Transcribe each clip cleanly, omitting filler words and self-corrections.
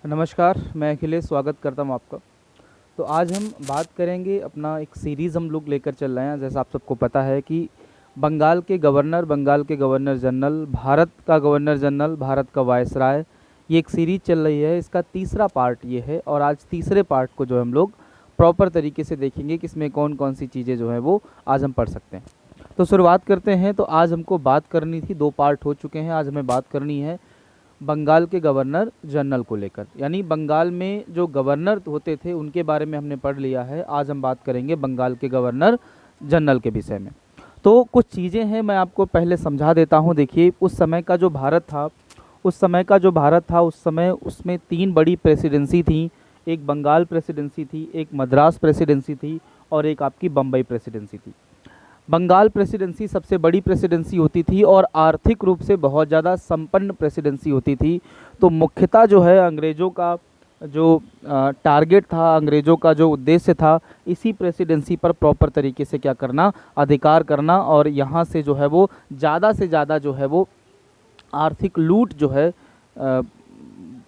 नमस्कार, मैं अखिलेश स्वागत करता हूँ आपका। तो आज हम बात करेंगे, अपना एक सीरीज़ हम लोग लेकर चल रहे हैं। जैसा आप सबको पता है कि बंगाल के गवर्नर जनरल, भारत का गवर्नर जनरल, भारत का वायसराय, ये एक सीरीज़ चल रही है। इसका तीसरा पार्ट ये है और आज तीसरे पार्ट को जो हम लोग प्रॉपर तरीके से देखेंगे कि इसमें कौन कौन सी चीज़ें जो हैं वो आज हम पढ़ सकते हैं। तो शुरुआत करते हैं। तो आज हमको बात करनी थी, दो पार्ट हो चुके हैं, आज हमें बात करनी है बंगाल के गवर्नर जनरल को लेकर, यानी बंगाल में जो गवर्नर होते थे उनके बारे में हमने पढ़ लिया है। आज हम बात करेंगे बंगाल के गवर्नर जनरल के विषय में। तो कुछ चीज़ें हैं, मैं आपको पहले समझा देता हूं। देखिए, उस समय का जो भारत था उस समय उसमें तीन बड़ी प्रेसिडेंसी थी। एक बंगाल प्रेसिडेंसी थी, एक मद्रास प्रेसिडेंसी थी और एक आपकी बम्बई प्रेसिडेंसी थी। बंगाल प्रेसिडेंसी सबसे बड़ी प्रेसिडेंसी होती थी और आर्थिक रूप से बहुत ज़्यादा संपन्न प्रेसिडेंसी होती थी। तो मुख्यतः जो है अंग्रेज़ों का जो टारगेट था, अंग्रेज़ों का जो उद्देश्य था, इसी प्रेसिडेंसी पर प्रॉपर तरीके से क्या करना, अधिकार करना और यहाँ से जो है वो ज़्यादा से ज़्यादा जो है वो आर्थिक लूट जो है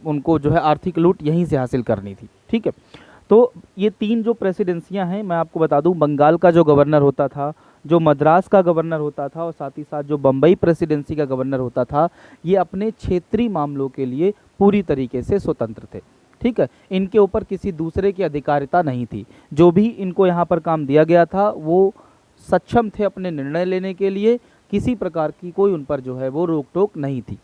उनको जो है आर्थिक लूट यहीं से हासिल करनी थी। ठीक है, तो ये तीन जो प्रेसिडेंसियां हैं, मैं आपको बता दूं, बंगाल का जो गवर्नर होता था, जो मद्रास का गवर्नर होता था और साथ ही साथ जो बम्बई प्रेसिडेंसी का गवर्नर होता था, ये अपने क्षेत्रीय मामलों के लिए पूरी तरीके से स्वतंत्र थे। ठीक है, इनके ऊपर किसी दूसरे की अधिकारिता नहीं थी। जो भी इनको यहाँ पर काम दिया गया था वो सक्षम थे अपने निर्णय लेने के लिए, किसी प्रकार की कोई उन पर जो है वो रोक टोक नहीं थी।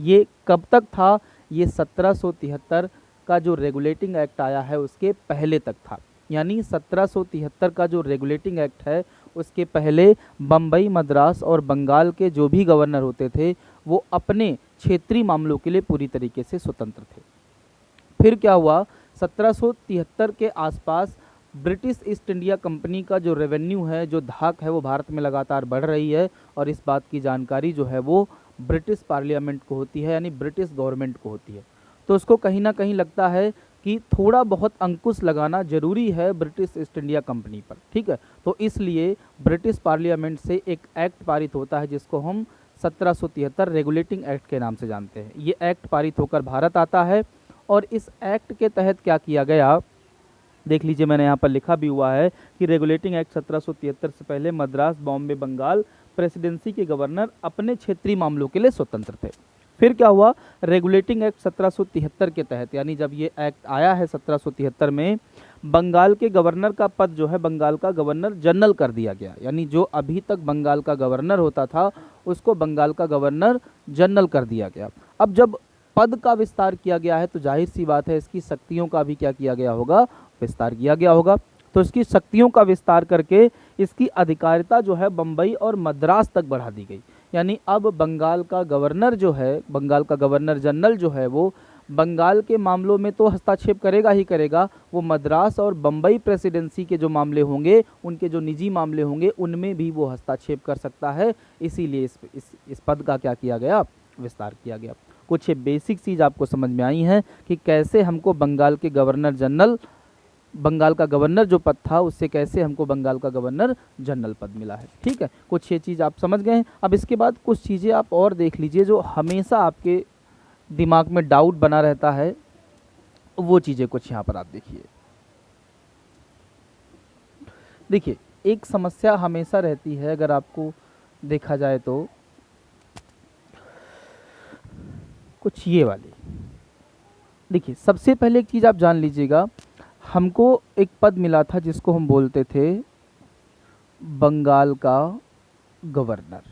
ये कब तक था? ये 1773 का जो रेगुलेटिंग एक्ट आया है उसके पहले तक था। यानी 1773 का जो रेगुलेटिंग एक्ट है उसके पहले बम्बई, मद्रास और बंगाल के जो भी गवर्नर होते थे वो अपने क्षेत्रीय मामलों के लिए पूरी तरीके से स्वतंत्र थे। फिर क्या हुआ? 1773 के आसपास ब्रिटिश ईस्ट इंडिया कंपनी का जो रेवेन्यू है, जो धाक है, वो भारत में लगातार बढ़ रही है और इस बात की जानकारी जो है वो ब्रिटिश पार्लियामेंट को होती है, यानी ब्रिटिश गवर्नमेंट को होती है। तो उसको कहीं ना कहीं लगता है कि थोड़ा बहुत अंकुश लगाना जरूरी है ब्रिटिश ईस्ट इंडिया कंपनी पर। ठीक है, तो इसलिए ब्रिटिश पार्लियामेंट से एक एक्ट पारित होता है जिसको हम 1773 रेगुलेटिंग एक्ट के नाम से जानते हैं। ये एक्ट पारित होकर भारत आता है और इस एक्ट के तहत क्या किया गया, देख लीजिए, मैंने यहाँ पर लिखा भी हुआ है कि रेगुलेटिंग एक्ट 1773 से पहले मद्रास, बॉम्बे, बंगाल प्रेसिडेंसी के गवर्नर अपने क्षेत्रीय मामलों के लिए स्वतंत्र थे। फिर क्या हुआ? रेगुलेटिंग एक्ट 1773 के तहत, यानी जब ये एक्ट आया है 1773 में, बंगाल के गवर्नर का पद जो है बंगाल का गवर्नर जनरल कर दिया गया। यानी जो अभी तक बंगाल का गवर्नर होता था उसको बंगाल का गवर्नर जनरल कर दिया गया। अब जब पद का विस्तार किया गया है तो जाहिर सी बात है इसकी शक्तियों का भी क्या किया गया होगा, विस्तार किया गया होगा। तो इसकी शक्तियों का विस्तार करके इसकी अधिकारिता जो है बम्बई और मद्रास तक बढ़ा दी गई। यानी अब बंगाल का गवर्नर जो है, बंगाल का गवर्नर जनरल जो है, वो बंगाल के मामलों में तो हस्तक्षेप करेगा ही करेगा, वो मद्रास और बम्बई प्रेसिडेंसी के जो मामले होंगे, उनके जो निजी मामले होंगे, उनमें भी वो हस्तक्षेप कर सकता है। इसीलिए इस पद का क्या किया गया, विस्तार किया गया। कुछ बेसिक चीज़ आपको समझ में आई है कि कैसे हमको बंगाल के गवर्नर जनरल, बंगाल का गवर्नर जो पद था उससे कैसे हमको बंगाल का गवर्नर जनरल पद मिला है। ठीक है, कुछ ये चीज़ आप समझ गए हैं। अब इसके बाद कुछ चीज़ें आप और देख लीजिए जो हमेशा आपके दिमाग में डाउट बना रहता है, वो चीज़ें कुछ यहाँ पर आप देखिए। देखिए, एक समस्या हमेशा रहती है, अगर आपको देखा जाए तो कुछ ये वाली। देखिए, सबसे पहले एक चीज़ आप जान लीजिएगा, हमको एक पद मिला था जिसको हम बोलते थे बंगाल का गवर्नर,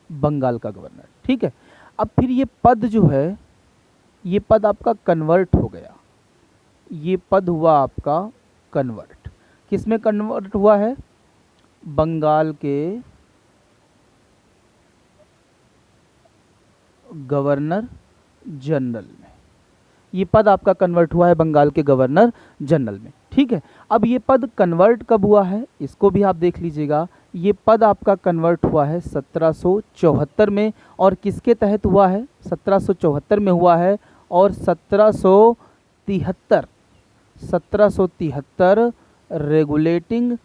बंगाल का गवर्नर। ठीक है, अब फिर ये पद जो है, ये पद आपका कन्वर्ट हो गया। ये पद हुआ आपका कन्वर्ट। किस में कन्वर्ट हुआ है? बंगाल के गवर्नर जनरल में। ये पद आपका कन्वर्ट हुआ है बंगाल के गवर्नर जनरल में। ठीक है, अब ये पद कन्वर्ट कब हुआ है इसको भी आप देख लीजिएगा। ये पद आपका कन्वर्ट हुआ है 1774 में, और किसके तहत हुआ है? 1774 में हुआ है। और 1773 रेगुलेटिंग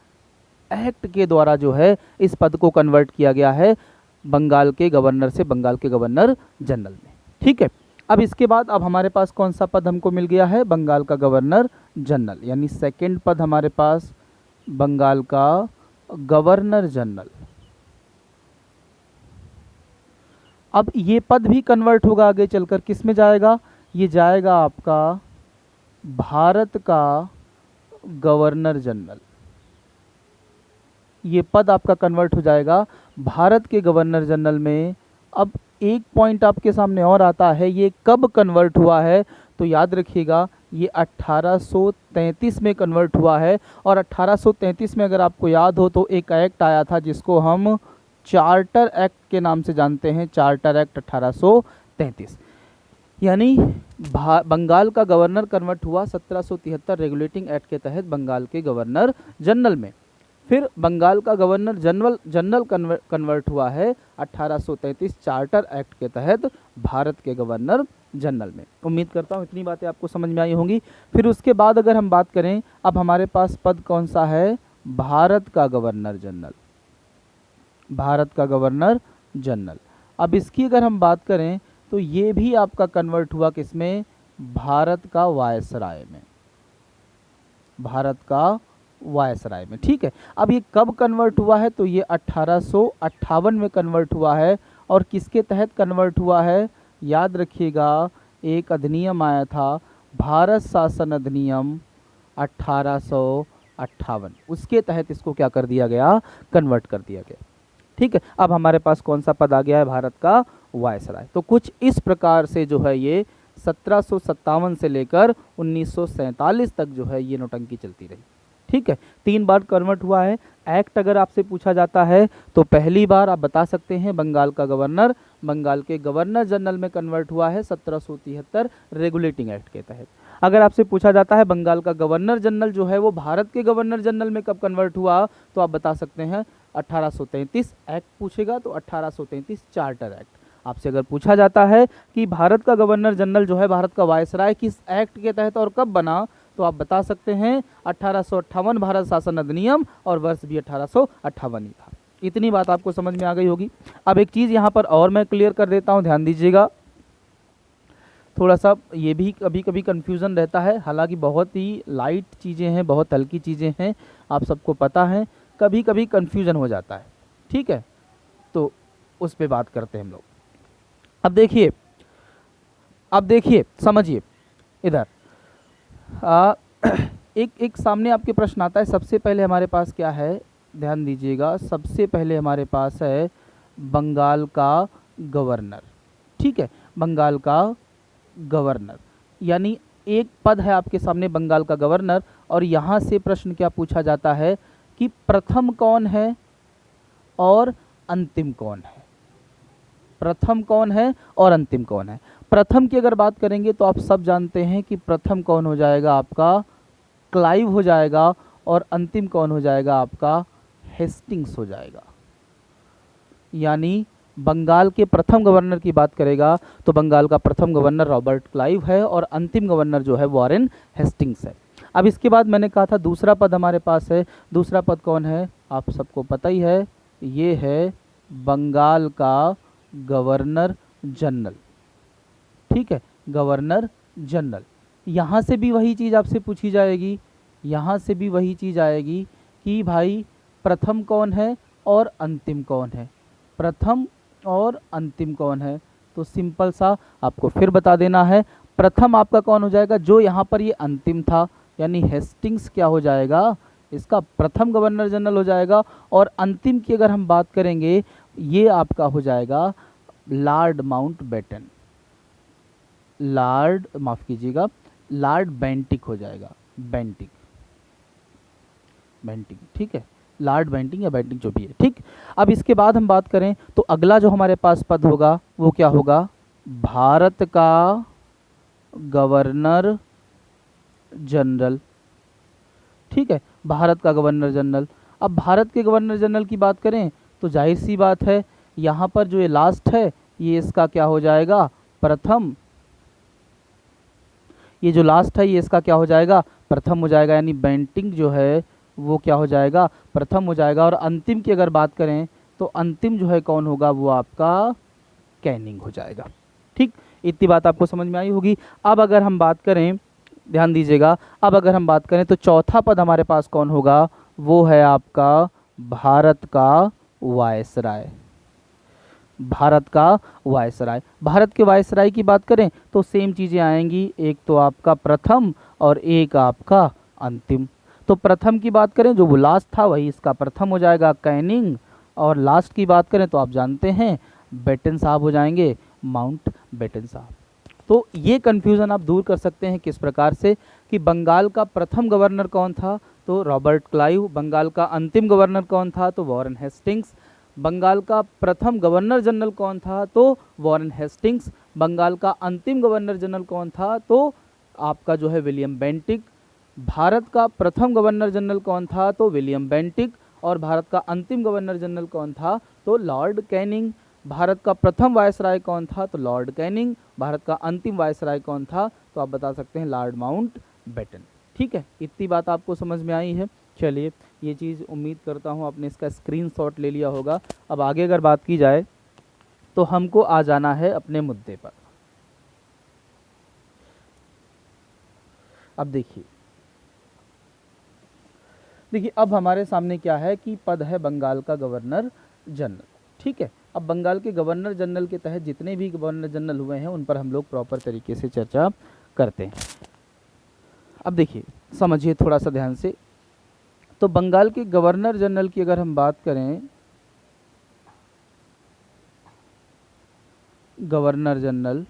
एक्ट के द्वारा जो है इस पद को कन्वर्ट किया गया है बंगाल के गवर्नर से बंगाल के गवर्नर जनरल में। ठीक है, अब इसके बाद अब हमारे पास कौन सा पद हमको मिल गया है, बंगाल का गवर्नर जनरल, यानी सेकंड पद हमारे पास बंगाल का गवर्नर जनरल। अब ये पद भी कन्वर्ट होगा आगे चलकर, किस में जाएगा, ये जाएगा आपका भारत का गवर्नर जनरल। ये पद आपका कन्वर्ट हो जाएगा भारत के गवर्नर जनरल में। अब एक पॉइंट आपके सामने और आता है, ये कब कन्वर्ट हुआ है, तो याद रखिएगा ये 1833 में कन्वर्ट हुआ है। और 1833 में अगर आपको याद हो तो एक एक्ट आया था जिसको हम चार्टर एक्ट के नाम से जानते हैं, चार्टर एक्ट 1833। यानी बंगाल का गवर्नर कन्वर्ट हुआ 1773 रेगुलेटिंग एक्ट के तहत बंगाल के गवर्नर जनरल में। फिर बंगाल का गवर्नर जनरल कन्वर्ट हुआ है 1833 चार्टर एक्ट के तहत भारत के गवर्नर जनरल में। उम्मीद करता हूँ इतनी बातें आपको समझ में आई होंगी। फिर उसके बाद अगर हम बात करें, अब हमारे पास पद कौन सा है, भारत का गवर्नर जनरल, भारत का गवर्नर जनरल। अब इसकी अगर हम बात करें तो ये भी आपका कन्वर्ट हुआ किसमें, भारत का वायसराय में, भारत का वायसराय में। ठीक है, अब ये कब कन्वर्ट हुआ है, तो ये 1858 में कन्वर्ट हुआ है। और किसके तहत कन्वर्ट हुआ है, याद रखिएगा एक अधिनियम आया था, भारत शासन अधिनियम 1858, उसके तहत इसको क्या कर दिया गया, कन्वर्ट कर दिया गया। ठीक है, अब हमारे पास कौन सा पद आ गया है, भारत का वायसराय। तो कुछ इस प्रकार से जो है ये 1757 से लेकर 1947 तक जो है ये नौटंकी चलती रही। ठीक है, 3 बार कन्वर्ट हुआ है। एक्ट अगर आपसे पूछा जाता है तो पहली बार आप बता सकते हैं बंगाल का गवर्नर बंगाल के गवर्नर जनरल में कन्वर्ट हुआ है 1773 रेगुलेटिंग एक्ट के तहत। अगर आपसे पूछा जाता है बंगाल का गवर्नर जनरल जो है वो भारत के गवर्नर जनरल में कब कन्वर्ट हुआ, तो आप बता सकते हैं 1833 एक्ट पूछेगा तो 1833 चार्टर एक्ट। आपसे अगर पूछा जाता है कि भारत का गवर्नर जनरल जो है भारत का वायसराय किस एक्ट के तहत और कब बना, तो आप बता सकते हैं 1858 भारत शासन अधिनियम, और वर्ष भी 1858 ही था। इतनी बात आपको समझ में आ गई होगी। अब एक चीज़ यहाँ पर और मैं क्लियर कर देता हूँ, ध्यान दीजिएगा। थोड़ा सा ये भी कभी कभी कन्फ्यूज़न रहता है, हालांकि बहुत ही लाइट चीज़ें हैं, बहुत हल्की चीज़ें हैं, आप सबको पता है, कभी कभी कन्फ्यूज़न हो जाता है। ठीक है, तो उस पर बात करते हैं हम लोग। अब देखिए समझिए इधर एक सामने आपके प्रश्न आता है। सबसे पहले हमारे पास क्या है, ध्यान दीजिएगा, सबसे पहले हमारे पास है बंगाल का गवर्नर। ठीक है, बंगाल का गवर्नर, यानी एक पद है आपके सामने बंगाल का गवर्नर, और यहाँ से प्रश्न क्या पूछा जाता है कि प्रथम कौन है और अंतिम कौन है, प्रथम कौन है और अंतिम कौन है। प्रथम की अगर बात करेंगे तो आप सब जानते हैं कि प्रथम कौन हो जाएगा, आपका क्लाइव हो जाएगा, और अंतिम कौन हो जाएगा, आपका हेस्टिंग्स हो जाएगा। यानी बंगाल के प्रथम गवर्नर की बात करेगा तो बंगाल का प्रथम गवर्नर रॉबर्ट क्लाइव है, और अंतिम गवर्नर जो है वॉरेन हेस्टिंग्स है। अब इसके बाद मैंने कहा था दूसरा पद हमारे पास है, दूसरा पद कौन है, आप सबको पता ही है, ये है बंगाल का गवर्नर जनरल। ठीक है, गवर्नर जनरल। यहाँ से भी वही चीज़ आपसे पूछी जाएगी, यहाँ से भी वही चीज़ आएगी कि भाई प्रथम कौन है और अंतिम कौन है, प्रथम और अंतिम कौन है। तो सिंपल सा आपको फिर बता देना है, प्रथम आपका कौन हो जाएगा, जो यहाँ पर ये अंतिम था, यानी हेस्टिंग्स क्या हो जाएगा, इसका प्रथम गवर्नर जनरल हो जाएगा। और अंतिम की अगर हम बात करेंगे, ये आपका हो जाएगा लॉर्ड माउंटबेटन, लॉर्ड माफ़ कीजिएगा लॉर्ड बेंटिक हो जाएगा, बेंटिक, बेंटिक। ठीक है, लॉर्ड बेंटिक या बेंटिक जो भी है। ठीक, अब इसके बाद हम बात करें तो अगला जो हमारे पास पद होगा वो क्या होगा, भारत का गवर्नर जनरल। ठीक है, भारत का गवर्नर जनरल। अब भारत के गवर्नर जनरल की बात करें तो जाहिर सी बात है, यहाँ पर जो ये लास्ट है ये इसका क्या हो जाएगा, प्रथम, ये जो लास्ट है ये इसका क्या हो जाएगा, प्रथम हो जाएगा, यानी बेंटिक जो है वो क्या हो जाएगा, प्रथम हो जाएगा। और अंतिम की अगर बात करें तो अंतिम जो है कौन होगा, वो आपका कैनिंग हो जाएगा। ठीक, इतनी बात आपको समझ में आई होगी। अब अगर हम बात करें, ध्यान दीजिएगा, अब अगर हम बात करें तो चौथा पद हमारे पास कौन होगा, वो है आपका भारत का वायसराय। भारत का वायसराय, भारत के वायसराय की बात करें तो सेम चीज़ें आएंगी, एक तो आपका प्रथम और एक आपका अंतिम। तो प्रथम की बात करें जो वो लास्ट था वही इसका प्रथम हो जाएगा कैनिंग, और लास्ट की बात करें तो आप जानते हैं बेटन साहब हो जाएंगे, माउंट बेटन साहब। तो ये कन्फ्यूज़न आप दूर कर सकते हैं किस प्रकार से कि बंगाल का प्रथम गवर्नर कौन था, तो रॉबर्ट क्लाइव। बंगाल का अंतिम गवर्नर कौन था, तो वॉरेन हेस्टिंग्स। बंगाल का प्रथम गवर्नर जनरल कौन था, तो वॉरेन हेस्टिंग्स। बंगाल का अंतिम गवर्नर जनरल कौन था, तो आपका जो है विलियम बेंटिक। भारत का प्रथम गवर्नर जनरल कौन था, तो विलियम बेंटिक। और भारत का अंतिम गवर्नर जनरल कौन था, तो लॉर्ड कैनिंग। भारत का प्रथम वायसराय कौन था, तो लॉर्ड कैनिंग। भारत का अंतिम वायसराय कौन था, तो आप बता सकते हैं लॉर्ड माउंट बेटन। ठीक है, इतनी बात आपको समझ में आई है। चलिए, ये चीज़ उम्मीद करता हूँ आपने इसका स्क्रीनशॉट ले लिया होगा। अब आगे अगर बात की जाए तो हमको आ जाना है अपने मुद्दे पर। अब देखिए अब हमारे सामने क्या है कि पद है बंगाल का गवर्नर जनरल। ठीक है, अब बंगाल के गवर्नर जनरल के तहत जितने भी गवर्नर जनरल हुए हैं उन पर हम लोग प्रॉपर तरीके से चर्चा करते हैं। अब देखिए, समझिए थोड़ा सा ध्यान से। तो बंगाल के गवर्नर जनरल की अगर हम बात करें, गवर्नर जनरल,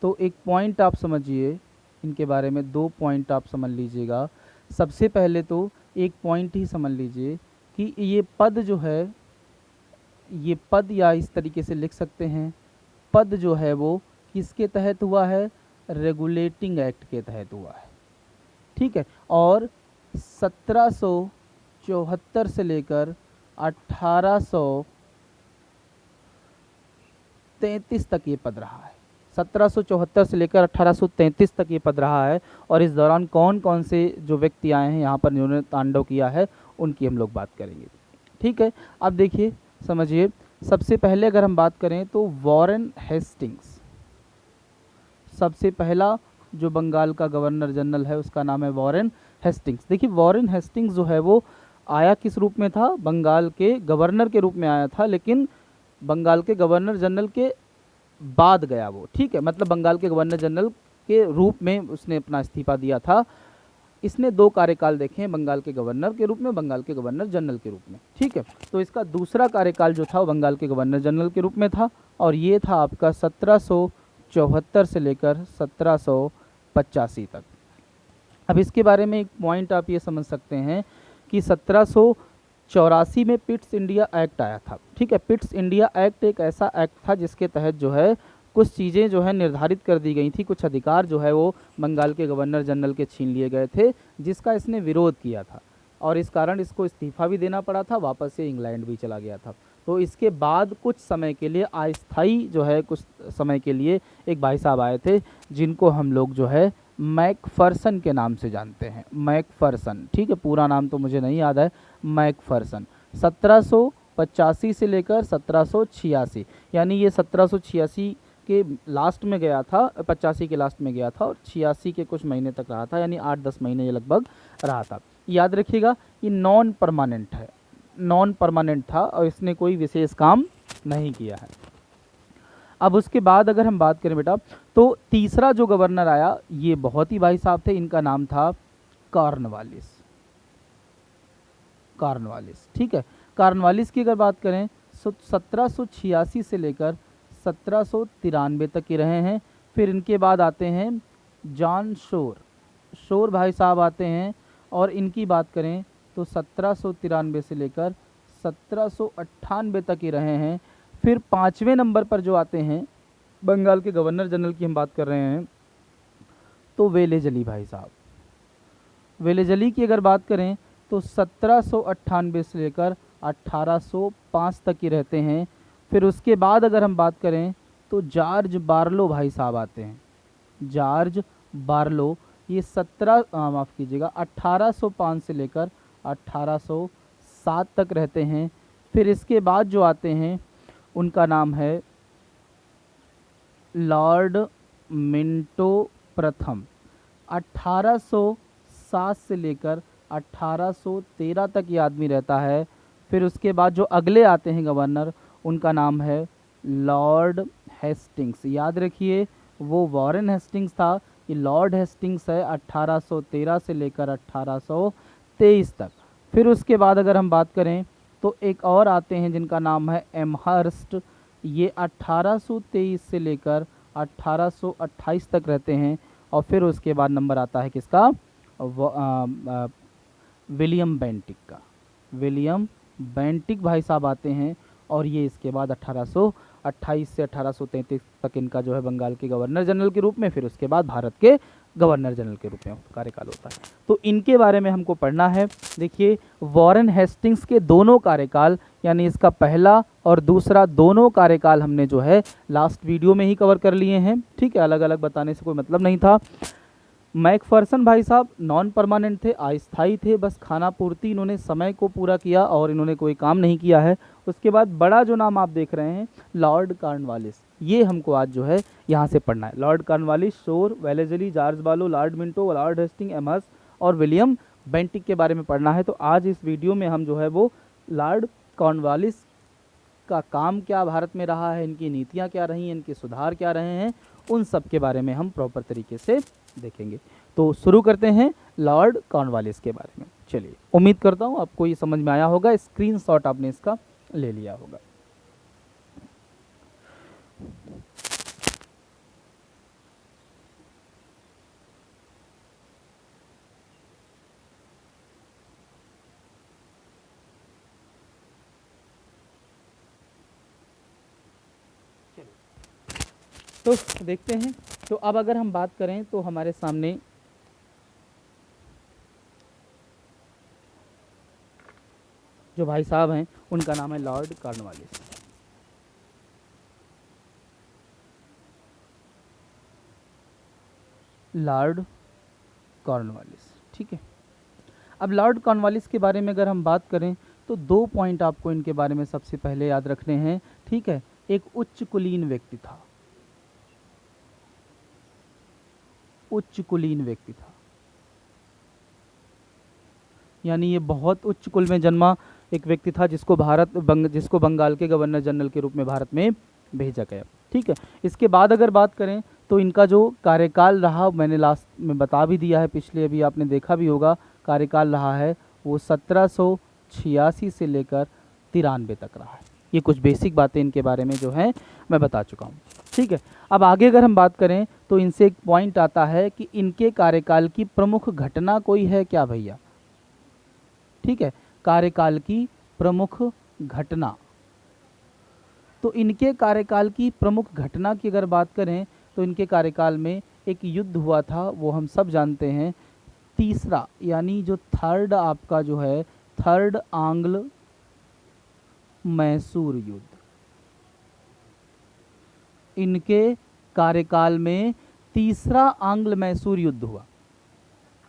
तो एक पॉइंट आप समझिए इनके बारे में, दो पॉइंट आप समझ लीजिएगा। सबसे पहले तो एक पॉइंट ही समझ लीजिए कि ये पद जो है, ये पद या इस तरीके से लिख सकते हैं, पद जो है वो किसके तहत हुआ है, रेगुलेटिंग एक्ट के तहत हुआ है। ठीक है, और 1774 से लेकर 1833 तक ये पद रहा है। 1774 से लेकर 1833 तक ये पद रहा है। और इस दौरान कौन कौन से जो व्यक्ति आए हैं यहाँ पर जिन्होंने तांडव किया है उनकी हम लोग बात करेंगे। ठीक है, अब देखिए समझिए, सबसे पहले अगर हम बात करें तो वॉरेन हेस्टिंग्स, सबसे पहला जो बंगाल का गवर्नर जनरल है उसका नाम है वॉरेन हेस्टिंग्स। देखिए, वॉरेन हेस्टिंग्स जो है वो आया किस रूप में था, बंगाल के गवर्नर के रूप में आया था, लेकिन बंगाल के गवर्नर जनरल के बाद गया वो। ठीक है, मतलब बंगाल के गवर्नर जनरल के रूप में उसने अपना इस्तीफा दिया था। इसने दो कार्यकाल देखे हैं, बंगाल के गवर्नर के रूप में, बंगाल के गवर्नर जनरल के रूप में। ठीक है, तो इसका दूसरा कार्यकाल जो था वो बंगाल के गवर्नर जनरल के रूप में था, और ये था आपका 1774 से लेकर 1785 तक। अब इसके बारे में एक पॉइंट आप ये समझ सकते हैं कि 1784 में पिट्स इंडिया एक्ट आया था। ठीक है, पिट्स इंडिया एक्ट एक ऐसा एक्ट था जिसके तहत जो है कुछ चीज़ें जो है निर्धारित कर दी गई थी, कुछ अधिकार जो है वो बंगाल के गवर्नर जनरल के छीन लिए गए थे, जिसका इसने विरोध किया था, और इस कारण इसको इस्तीफा भी देना पड़ा था, वापस से इंग्लैंड भी चला गया था। तो इसके बाद कुछ समय के लिए अस्थायी जो है, कुछ समय के लिए एक भाई साहब आए थे जिनको हम लोग जो है मैकफर्सन के नाम से जानते हैं, मैकफर्सन। ठीक है, पूरा नाम तो मुझे नहीं याद है, मैकफर्सन। 1785 से लेकर 1786, यानी ये 1786 के लास्ट में गया था, 85 के लास्ट में गया था, और 86 के कुछ महीने तक रहा था, यानी 8-10 महीने ये लगभग रहा था। याद रखिएगा, ये नॉन परमानेंट है, नॉन परमानेंट था, और इसने कोई विशेष काम नहीं किया है। अब उसके बाद अगर हम बात करें बेटा, तो तीसरा जो गवर्नर आया ये बहुत ही भाई साहब थे, इनका नाम था कॉर्नवालिस। कॉर्नवालिस, ठीक है, कॉर्नवालिस की अगर बात करें तो 1786 से लेकर 1793 तक ही रहे हैं। फिर इनके बाद आते हैं जॉन शोर, शोर भाई साहब आते हैं, और इनकी बात करें तो 1793 से लेकर 1798 तक ही रहे हैं। फिर 5वें नंबर पर जो आते हैं बंगाल के गवर्नर जनरल की हम बात कर रहे हैं, तो वेलेजली भाई साहब। वेलेजली की अगर बात करें तो 1798 से लेकर 1805 तक ही रहते हैं। फिर उसके बाद अगर हम बात करें तो जॉर्ज बार्लो भाई साहब आते हैं, जॉर्ज बार्लो, ये 1805 से लेकर 1807 तक रहते हैं। फिर इसके बाद जो आते हैं उनका नाम है लॉर्ड मिंटो प्रथम 1807 से लेकर 1813 तक ये आदमी रहता है। फिर उसके बाद जो अगले आते हैं गवर्नर, उनका नाम है लॉर्ड हेस्टिंग्स। याद रखिए, वो वॉरेन हेस्टिंग्स था, ये लॉर्ड हेस्टिंग्स है 1813 से लेकर 1823 तक। फिर उसके बाद अगर हम बात करें तो एक और आते हैं जिनका नाम है एमहर्स्ट, ये 1823 से लेकर 1828 तक रहते हैं। और फिर उसके बाद नंबर आता है किसका, विलियम बेंटिक का। विलियम बेंटिक भाई साहब आते हैं, और ये इसके बाद 1828 से 1833 तक इनका जो है बंगाल के गवर्नर जनरल के रूप में, फिर उसके बाद भारत के गवर्नर जनरल के रूप में कार्यकाल होता है। तो इनके बारे में हमको पढ़ना है। देखिए, वॉरेन हेस्टिंग्स के दोनों कार्यकाल, यानी इसका पहला और दूसरा दोनों कार्यकाल हमने जो है लास्ट वीडियो में ही कवर कर लिए हैं। ठीक है, अलग अलग बताने से कोई मतलब नहीं था। मैकफर्सन भाई साहब नॉन परमानेंट थे, अस्थायी थे, बस खाना पूर्ति इन्होंने समय को पूरा किया और इन्होंने कोई काम नहीं किया है। उसके बाद बड़ा जो नाम आप देख रहे हैं लॉर्ड कॉर्नवालिस, ये हमको आज जो है यहाँ से पढ़ना है। Lord Cornwallis, Shore, Wellesley, George Barlow, Lord Minto, Lord Hastings, Amherst और विलियम बेंटिक के बारे में पढ़ना है। तो आज इस वीडियो में हम जो है वो लॉर्ड कॉर्नवालिस का काम क्या भारत में रहा है, इनकी नीतियाँ क्या रही हैं, इनके सुधार क्या रहे हैं, उन सब के बारे में हम प्रॉपर तरीके से देखेंगे। तो शुरू करते हैं लॉर्ड कॉर्नवालिस के बारे में। चलिए, उम्मीद करता हूँ आपको ये समझ में आया होगा, स्क्रीनशॉट आपने इसका ले लिया होगा। तो देखते हैं। तो अब अगर हम बात करें तो हमारे सामने जो भाई साहब हैं उनका नाम है लॉर्ड कॉर्नवालिस। लॉर्ड कॉर्नवालिस, ठीक है। अब लॉर्ड कॉर्नवालिस के बारे में अगर हम बात करें तो 2 पॉइंट आपको इनके बारे में सबसे पहले याद रखने हैं। ठीक है, एक उच्च कुलीन व्यक्ति था, उच्च कुलीन व्यक्ति था, यानी ये बहुत उच्च कुल में जन्मा एक व्यक्ति था जिसको जिसको बंगाल के गवर्नर जनरल के रूप में भारत में भेजा गया। ठीक है, इसके बाद अगर बात करें तो इनका जो कार्यकाल रहा, मैंने लास्ट में बता भी दिया है, पिछले अभी आपने देखा भी होगा, कार्यकाल रहा है वो 1786 से लेकर 93 तक रहा है। ये कुछ बेसिक बातें इनके बारे में जो है मैं बता चुका हूँ। ठीक है, अब आगे अगर हम बात करें तो इनसे एक पॉइंट आता है कि इनके कार्यकाल की प्रमुख घटना कोई है क्या भैया। ठीक है, कार्यकाल की प्रमुख घटना, तो इनके कार्यकाल की प्रमुख घटना की अगर बात करें तो इनके कार्यकाल में एक युद्ध हुआ था, वो हम सब जानते हैं, तीसरा यानी जो थर्ड आपका जो है थर्ड आंग्ल मैसूर युद्ध। इनके कार्यकाल में तीसरा आंग्ल मैसूर युद्ध हुआ।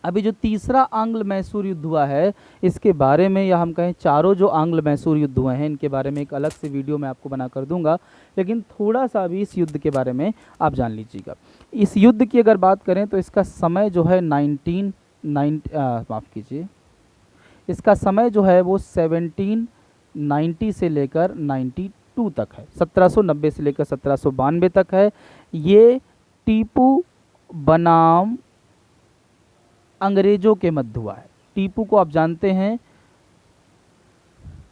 अभी जो तीसरा आंग्ल मैसूर युद्ध हुआ है, इसके बारे में, या हम कहें चारों जो आंग्ल मैसूर युद्ध हुए हैं, इनके बारे में एक अलग से वीडियो मैं आपको बना कर दूंगा, लेकिन थोड़ा सा अभी इस युद्ध के बारे में आप जान लीजिएगा। इस युद्ध की अगर बात करें तो इसका समय जो है इसका समय जो है वो 1790 से लेकर 92 तक है, 1790 से लेकर 1792 तक है। ये टीपू बनाम अंग्रेजों के मध्य हुआ है। टीपू को आप जानते हैं,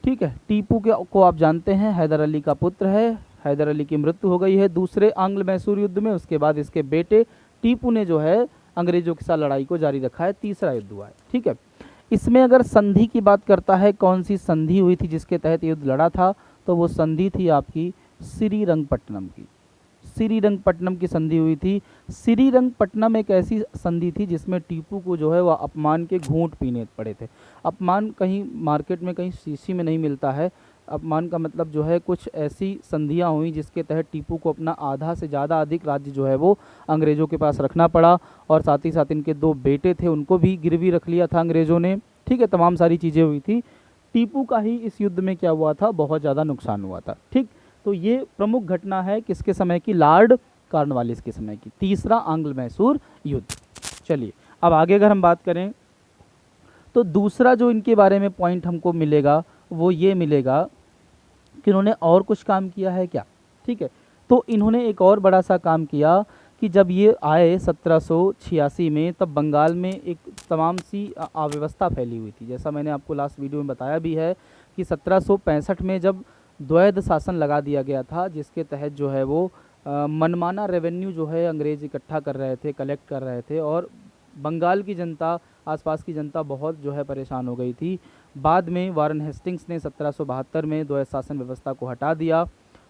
ठीक है, टीपू को आप जानते हैं, हैदर अली का पुत्र है। हैदर अली की मृत्यु हो गई है दूसरे आंग्ल मैसूर युद्ध में। उसके बाद इसके बेटे टीपू ने जो है अंग्रेजों के साथ लड़ाई को जारी रखा है, तीसरा युद्ध हुआ है। ठीक है, इसमें अगर संधि की बात करता है, कौन सी संधि हुई थी जिसके तहत युद्ध लड़ा था, तो वो संधि थी आपकी श्रीरंगपट्टनम की। श्रीरंगपट्टनम की संधि हुई थी। श्रीरंगपट्टनम एक ऐसी संधि थी जिसमें टीपू को जो है वह अपमान के घूंट पीने पड़े थे। अपमान कहीं मार्केट में कहीं शीशी में नहीं मिलता है। अपमान का मतलब जो है कुछ ऐसी संधियां हुई जिसके तहत टीपू को अपना आधा से ज़्यादा अधिक राज्य जो है वो अंग्रेज़ों के पास रखना पड़ा, और साथ ही साथ इनके 2 बेटे थे उनको भी गिरवी रख लिया था अंग्रेज़ों ने। ठीक है, तमाम सारी चीज़ें हुई थी। टीपू का ही इस युद्ध में क्या हुआ था, बहुत ज़्यादा नुकसान हुआ था। ठीक, तो ये प्रमुख घटना है किसके समय की, लॉर्ड कॉर्नवालिस के समय की, तीसरा आंग्ल मैसूर युद्ध। चलिए अब आगे अगर हम बात करें तो दूसरा जो इनके बारे में पॉइंट हमको मिलेगा वो ये मिलेगा कि इन्होंने और कुछ काम किया है क्या। ठीक है, तो इन्होंने एक और बड़ा सा काम किया कि जब ये आए 1786 में, तब बंगाल में एक तमाम सी अव्यवस्था फैली हुई थी। जैसा मैंने आपको लास्ट वीडियो में बताया भी है कि 1765 में जब द्वैध शासन लगा दिया गया था, जिसके तहत जो है वो मनमाना रेवेन्यू जो है अंग्रेज़ इकट्ठा कर रहे थे, कलेक्ट कर रहे थे, और बंगाल की जनता, आसपास की जनता बहुत जो है परेशान हो गई थी। बाद में वारन हेस्टिंग्स ने 1772 में द्वैध शासन व्यवस्था को हटा दिया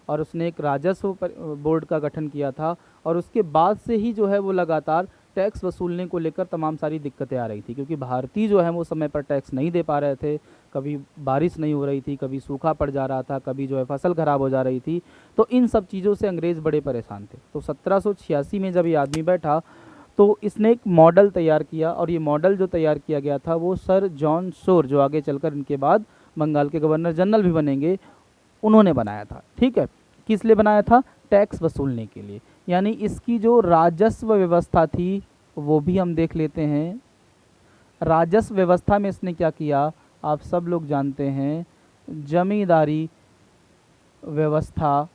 और उसने एक राजस्व बोर्ड का गठन किया था, और उसके बाद से ही जो है वो लगातार टैक्स वसूलने को लेकर तमाम सारी दिक्कतें आ रही थी, क्योंकि भारतीय जो है वो समय पर टैक्स नहीं दे पा रहे थे। कभी बारिश नहीं हो रही थी, कभी सूखा पड़ जा रहा था, कभी जो है फसल ख़राब हो जा रही थी। तो इन सब चीज़ों से अंग्रेज़ बड़े परेशान थे। तो 1786 में जब ये आदमी बैठा तो इसने एक मॉडल तैयार किया, और ये मॉडल जो तैयार किया गया था वो सर जॉन शोर, जो आगे चलकर इनके बाद बंगाल के गवर्नर जनरल भी बनेंगे, उन्होंने बनाया था। ठीक है, किस लिए बनाया था? टैक्स वसूलने के लिए। यानी इसकी जो राजस्व व्यवस्था थी वो भी हम देख लेते हैं। राजस्व व्यवस्था में इसने क्या किया, आप सब लोग जानते हैं, जमींदारी व्यवस्था,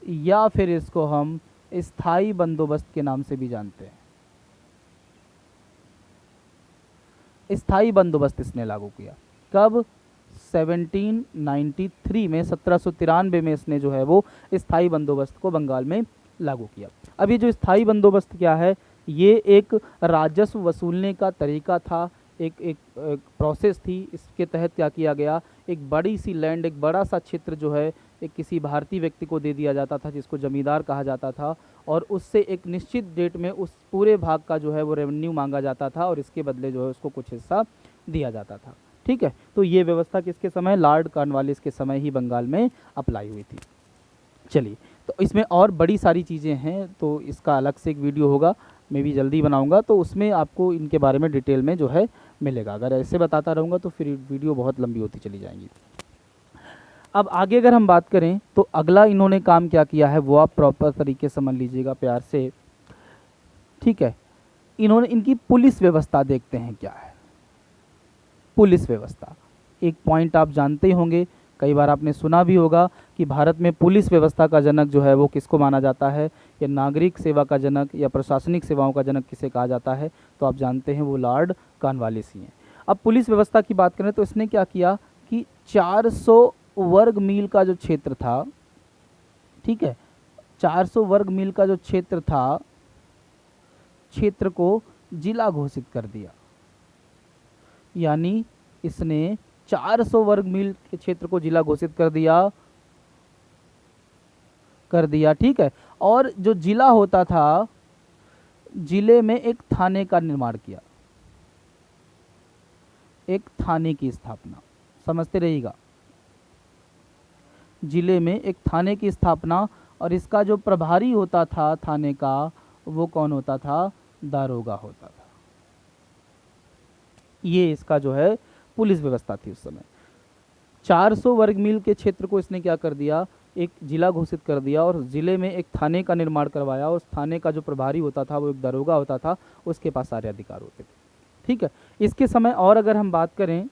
या फिर इसको हम स्थायी बंदोबस्त के नाम से भी जानते हैं। स्थायी बंदोबस्त इसने लागू किया कब? 1793 में, 1793 में इसने जो है वो स्थायी बंदोबस्त को बंगाल में लागू किया। अब ये जो स्थायी बंदोबस्त क्या है, ये एक राजस्व वसूलने का तरीका था, एक प्रोसेस थी। इसके तहत क्या किया गया, एक बड़ी सी लैंड, एक बड़ा सा क्षेत्र जो है एक किसी भारतीय व्यक्ति को दे दिया जाता था, जिसको जमींदार कहा जाता था, और उससे एक निश्चित डेट में उस पूरे भाग का जो है वो रेवेन्यू मांगा जाता था, और इसके बदले जो है उसको कुछ हिस्सा दिया जाता था। ठीक है, तो ये व्यवस्था किसके समय? लॉर्ड कॉर्नवालिस के समय ही बंगाल में अप्लाई हुई थी। चलिए, तो इसमें और बड़ी सारी चीज़ें हैं, तो इसका अलग से एक वीडियो होगा, मैं भी जल्दी बनाऊंगा, तो उसमें आपको इनके बारे में डिटेल में जो है मिलेगा। अगर ऐसे बताता रहूँगा तो फिर वीडियो बहुत लंबी होती चली जाएंगी। अब आगे अगर हम बात करें तो अगला इन्होंने काम क्या किया है वो आप प्रॉपर तरीके से समझ लीजिएगा प्यार से। ठीक है, इन्होंने इनकी पुलिस व्यवस्था देखते हैं क्या है। पुलिस व्यवस्था एक पॉइंट आप जानते ही होंगे, कई बार आपने सुना भी होगा कि भारत में पुलिस व्यवस्था का जनक जो है वो किसको माना जाता है, या नागरिक सेवा का जनक या प्रशासनिक सेवाओं का जनक किसे कहा जाता है, तो आप जानते हैं वो लॉर्ड कॉर्नवालिस ही हैं। अब पुलिस व्यवस्था की बात करें तो इसने क्या किया कि 400 वर्ग मील का जो क्षेत्र था, ठीक है, 400 वर्ग मील का जो क्षेत्र था, क्षेत्र को जिला घोषित कर दिया। यानी इसने 400 वर्ग मील के क्षेत्र को जिला घोषित कर दिया। ठीक है, और जो जिला होता था, जिले में एक थाने का निर्माण किया, एक थाने की स्थापना, समझते रहिएगा, जिले में एक थाने की स्थापना, और इसका जो प्रभारी होता था थाने का, वो कौन होता था? दारोगा होता था। ये इसका जो है पुलिस व्यवस्था थी उस समय। 400 वर्ग मील के क्षेत्र को इसने क्या कर दिया, एक जिला घोषित कर दिया, और ज़िले में एक थाने का निर्माण करवाया, और उस थाने का जो प्रभारी होता था वो एक दारोगा होता था, उसके पास सारे अधिकार होते थे। ठीक है, इसके समय और अगर हम बात करें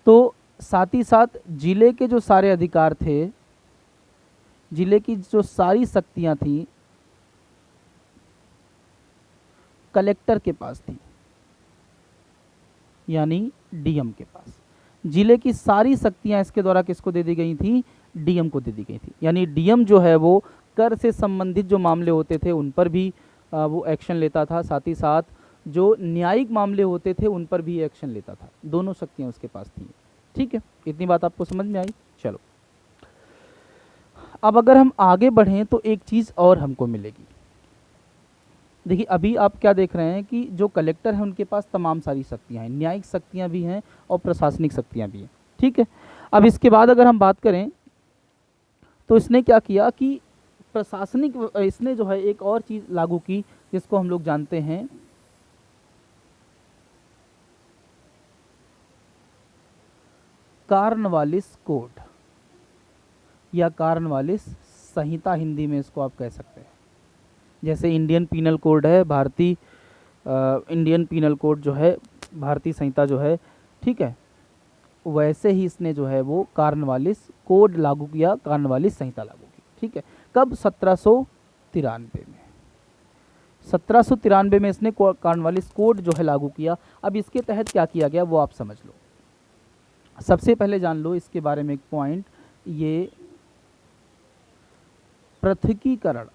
तो साथ ही साथ जिले के जो सारे अधिकार थे, जिले की जो सारी शक्तियां थी, कलेक्टर के पास थी, यानी डीएम के पास। जिले की सारी शक्तियां इसके द्वारा किसको दे दी गई थी? डीएम को दे दी गई थी। यानी डीएम जो है वो कर से संबंधित जो मामले होते थे उन पर भी वो एक्शन लेता था, साथ ही साथ जो न्यायिक मामले होते थे उन पर भी एक्शन लेता था। दोनों शक्तियां उसके पास थी। ठीक है, इतनी बात आपको समझ में आई। चलो, अब अगर हम आगे बढ़ें तो एक चीज़ और हमको मिलेगी। देखिए, अभी आप क्या देख रहे हैं कि जो कलेक्टर है उनके पास तमाम सारी शक्तियां हैं, न्यायिक शक्तियां भी हैं और प्रशासनिक शक्तियां भी हैं। ठीक है, अब इसके बाद अगर हम बात करें तो इसने क्या किया कि प्रशासनिक, इसने जो है एक और चीज़ लागू की जिसको हम लोग जानते हैं कॉर्नवालिस कोड या कॉर्नवालिस संहिता हिंदी में इसको आप कह सकते हैं। जैसे इंडियन पीनल कोड है, भारतीय इंडियन पीनल कोड जो है, भारतीय संहिता जो है, ठीक है, वैसे ही इसने जो है वो कार्नवालिस कोड लागू किया, कार्नवालिस संहिता लागू की। ठीक है, कब? 1793 में। 1793 में इसने कार्नवालिस कोड जो है लागू किया। अब इसके तहत क्या किया गया वो आप समझ लो। सबसे पहले जान लो इसके बारे में एक पॉइंट, ये पृथकीकरण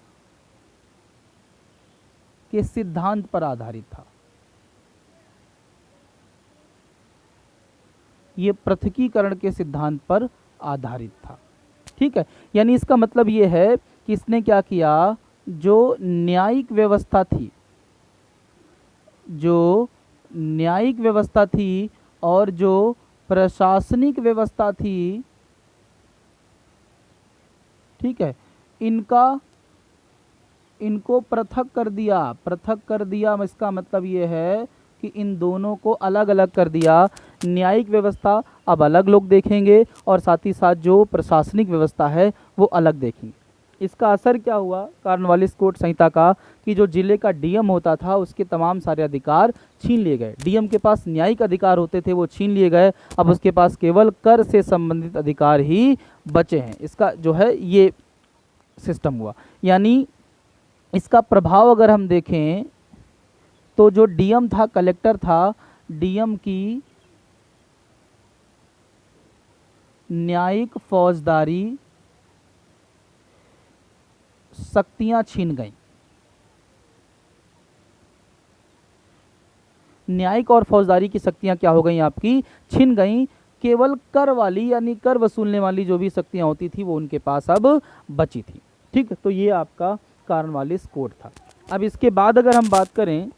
के सिद्धांत पर आधारित था। ये पृथकीकरण के सिद्धांत पर आधारित था। ठीक है, यानी इसका मतलब ये है कि इसने क्या किया, जो न्यायिक व्यवस्था थी, जो न्यायिक व्यवस्था थी और जो प्रशासनिक व्यवस्था थी, ठीक है, इनको पृथक कर दिया। पृथक कर दिया इसका मतलब ये है कि इन दोनों को अलग अलग कर दिया। न्यायिक व्यवस्था अब अलग लोग देखेंगे और साथ ही साथ जो प्रशासनिक व्यवस्था है वो अलग देखेंगे। इसका असर क्या हुआ कार्नवालिस कोड संहिता का, कि जो जिले का डीएम होता था उसके तमाम सारे अधिकार छीन लिए गए। डीएम के पास न्यायिक अधिकार होते थे, वो छीन लिए गए। अब उसके पास केवल कर से संबंधित अधिकार ही बचे हैं। इसका जो है ये सिस्टम हुआ। यानी इसका प्रभाव अगर हम देखें तो जो डीएम था, कलेक्टर था, डीएम की न्यायिक फौजदारी शक्तियां छीन गईं। न्यायिक और फौजदारी की शक्तियां क्या हो गई आपकी? छीन गईं। केवल कर वाली यानी कर वसूलने वाली जो भी शक्तियां होती थी वो उनके पास अब बची थी। ठीक, तो ये आपका कार्नवालिस कोड था। अब इसके बाद अगर हम बात करें,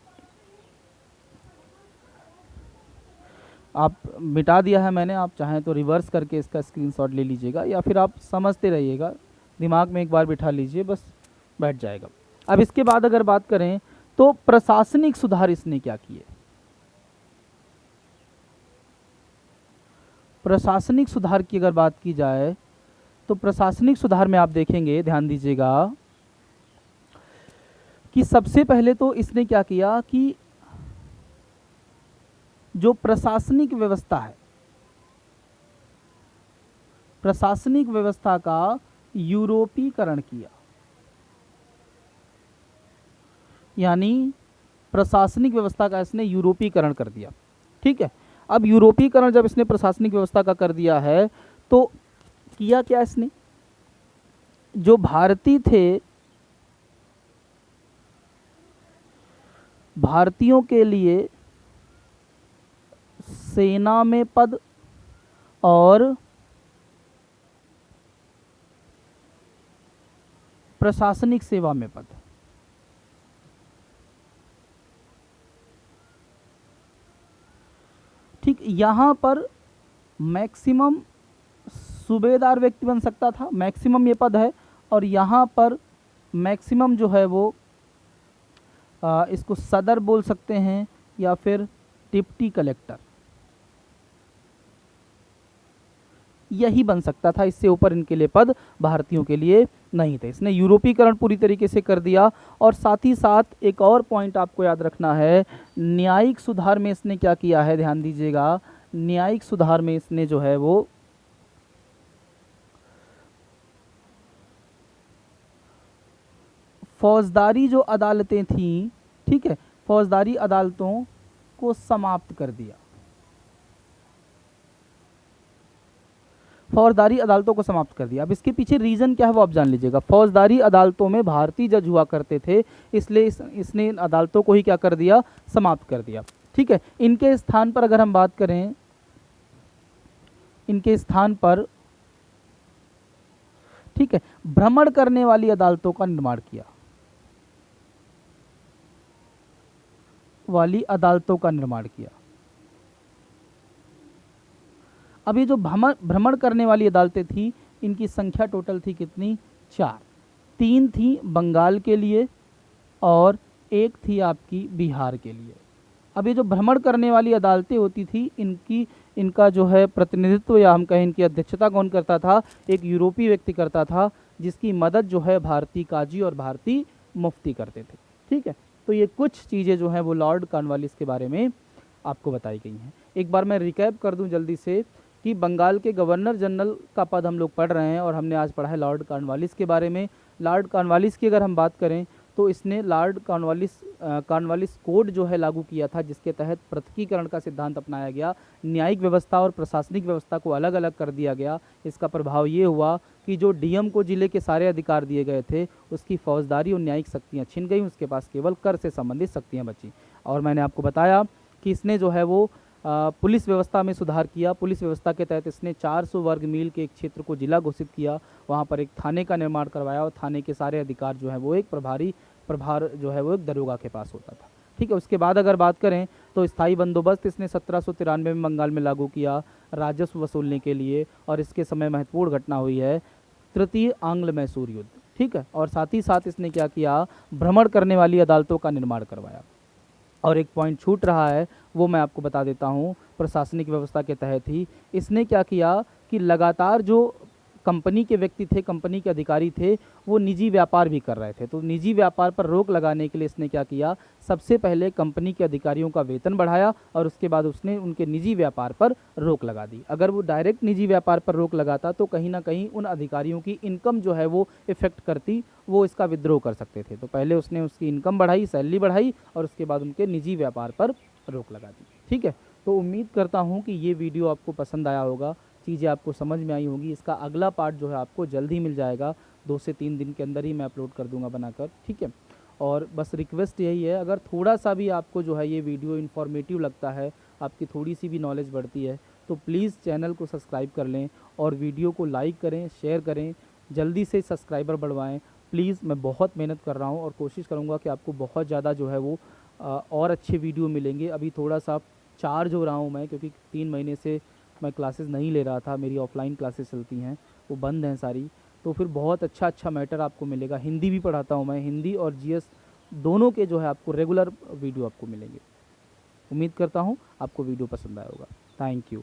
आप मिटा दिया है मैंने, आप चाहें तो रिवर्स करके इसका स्क्रीनशॉट ले लीजिएगा या फिर आप समझते रहिएगा, दिमाग में एक बार बिठा लीजिए, बस बैठ जाएगा। अब इसके बाद अगर बात करें तो प्रशासनिक सुधार इसने क्या किए? प्रशासनिक सुधार की अगर बात की जाए तो प्रशासनिक सुधार में आप देखेंगे, ध्यान दीजिएगा, कि सबसे पहले तो इसने क्या किया कि जो प्रशासनिक व्यवस्था है, प्रशासनिक व्यवस्था का यूरोपीकरण किया। यानी प्रशासनिक व्यवस्था का इसने यूरोपीकरण कर दिया। ठीक है, अब यूरोपीकरण जब इसने प्रशासनिक व्यवस्था का कर दिया है तो किया क्या इसने, जो भारतीय थे, भारतीयों के लिए सेना में पद और प्रशासनिक सेवा में पद, ठीक, यहां पर मैक्सिमम सूबेदार व्यक्ति बन सकता था, मैक्सिमम ये पद है, और यहां पर मैक्सिमम जो है वो इसको सदर बोल सकते हैं या फिर डिप्टी कलेक्टर, यही बन सकता था। इससे ऊपर इनके लिए पद भारतीयों के लिए नहीं थे। इसने यूरोपीकरण पूरी तरीके से कर दिया। और साथ ही साथ एक और पॉइंट आपको याद रखना है, न्यायिक सुधार में इसने क्या किया है, ध्यान दीजिएगा, न्यायिक सुधार में इसने जो है वो फौजदारी जो अदालतें थीं, ठीक है, फौजदारी अदालतों को समाप्त कर दिया। फौजदारी अदालतों को समाप्त कर दिया। अब इसके पीछे रीज़न क्या है वो आप जान लीजिएगा। फौजदारी अदालतों में भारतीय जज हुआ करते थे, इसलिए इसने इन अदालतों को ही क्या कर दिया, समाप्त कर दिया। ठीक है, इनके स्थान पर अगर हम बात करें, इनके स्थान पर, ठीक है, भ्रमण करने वाली अदालतों का निर्माण किया, वाली अदालतों का निर्माण किया। अब ये जो भ्रमण करने वाली अदालतें थी, इनकी संख्या टोटल थी कितनी, 4। 3 थी बंगाल के लिए और 1 थी आपकी बिहार के लिए। अब ये जो भ्रमण करने वाली अदालतें होती थी, इनका जो है प्रतिनिधित्व या हम कहें इनकी अध्यक्षता कौन करता था, एक यूरोपीय व्यक्ति करता था, जिसकी मदद जो है भारतीय काजी और भारतीय मुफ्ती करते थे। ठीक है, तो ये कुछ चीज़ें जो हैं वो लॉर्ड कॉर्नवालिस के बारे में आपको बताई गई हैं। एक बार मैं रिकैप कर दूं जल्दी से कि बंगाल के गवर्नर जनरल का पद हम लोग पढ़ रहे हैं और हमने आज पढ़ा है लॉर्ड कॉर्नवालिस के बारे में। लॉर्ड कॉर्नवालिस की अगर हम बात करें तो इसने लॉर्ड कॉर्नवालिस कोड जो है लागू किया था, जिसके तहत पृथकीकरण का सिद्धांत अपनाया गया, न्यायिक व्यवस्था और प्रशासनिक व्यवस्था को अलग अलग कर दिया गया। इसका प्रभाव ये हुआ कि जो डीएम को जिले के सारे अधिकार दिए गए थे, उसकी फौजदारी और न्यायिक शक्तियाँ छिन गई, उसके पास केवल कर से संबंधित शक्तियाँ बची। और मैंने आपको बताया कि इसने जो है वो पुलिस व्यवस्था में सुधार किया। पुलिस व्यवस्था के तहत इसने 400 वर्ग मील के एक क्षेत्र को जिला घोषित किया, वहाँ पर एक थाने का निर्माण करवाया और थाने के सारे अधिकार जो है वो एक प्रभार जो है वो एक दरोगा के पास होता था। ठीक है, उसके बाद अगर बात करें तो स्थायी बंदोबस्त इसने 1793 में बंगाल में लागू किया राजस्व वसूलने के लिए, और इसके समय महत्वपूर्ण घटना हुई है तृतीय आंग्ल मैसूर युद्ध। ठीक है, और साथ ही साथ इसने क्या किया, भ्रमण करने वाली अदालतों का निर्माण करवाया। और एक पॉइंट छूट रहा है, वो मैं आपको बता देता हूँ। प्रशासनिक व्यवस्था के तहत ही इसने क्या किया कि लगातार जो कंपनी के व्यक्ति थे, कंपनी के अधिकारी थे, वो निजी व्यापार भी कर रहे थे। तो निजी व्यापार पर रोक लगाने के लिए इसने क्या किया, सबसे पहले कंपनी के अधिकारियों का वेतन बढ़ाया और उसके बाद उसने उनके निजी व्यापार पर रोक लगा दी। अगर वो डायरेक्ट निजी व्यापार पर रोक लगाता तो कहीं ना कहीं उन अधिकारियों की इनकम जो है वो इफेक्ट करती, वो इसका विद्रोह कर सकते थे। तो पहले उसने उसकी इनकम बढ़ाई, सैलरी बढ़ाई, और उसके बाद उनके निजी व्यापार पर रोक लगा दी। ठीक है, तो उम्मीद करता हूँ कि ये वीडियो आपको पसंद आया होगा, चीज़ें आपको समझ में आई होगी। इसका अगला पार्ट जो है आपको जल्द ही मिल जाएगा, 2 से 3 दिन के अंदर ही मैं अपलोड कर दूंगा बनाकर। ठीक है, और बस रिक्वेस्ट यही है, अगर थोड़ा सा भी आपको जो है ये वीडियो इन्फॉर्मेटिव लगता है, आपकी थोड़ी सी भी नॉलेज बढ़ती है, तो प्लीज़ चैनल को सब्सक्राइब कर लें और वीडियो को लाइक करें, शेयर करें, जल्दी से सब्सक्राइबर बढ़वाएँ प्लीज़। मैं बहुत मेहनत कर रहा हूँ और कोशिश करूँगा कि आपको बहुत ज़्यादा जो है वो और अच्छे वीडियो मिलेंगे। अभी थोड़ा सा चार्ज हो रहा हूँ मैं, क्योंकि 3 महीने से मैं क्लासेस नहीं ले रहा था, मेरी ऑफलाइन क्लासेस चलती हैं, वो बंद हैं सारी। तो फिर बहुत अच्छा मैटर आपको मिलेगा। हिंदी भी पढ़ाता हूँ मैं, हिंदी और जीएस दोनों के जो है आपको रेगुलर वीडियो आपको मिलेंगे। उम्मीद करता हूँ आपको वीडियो पसंद आया होगा। Thank you.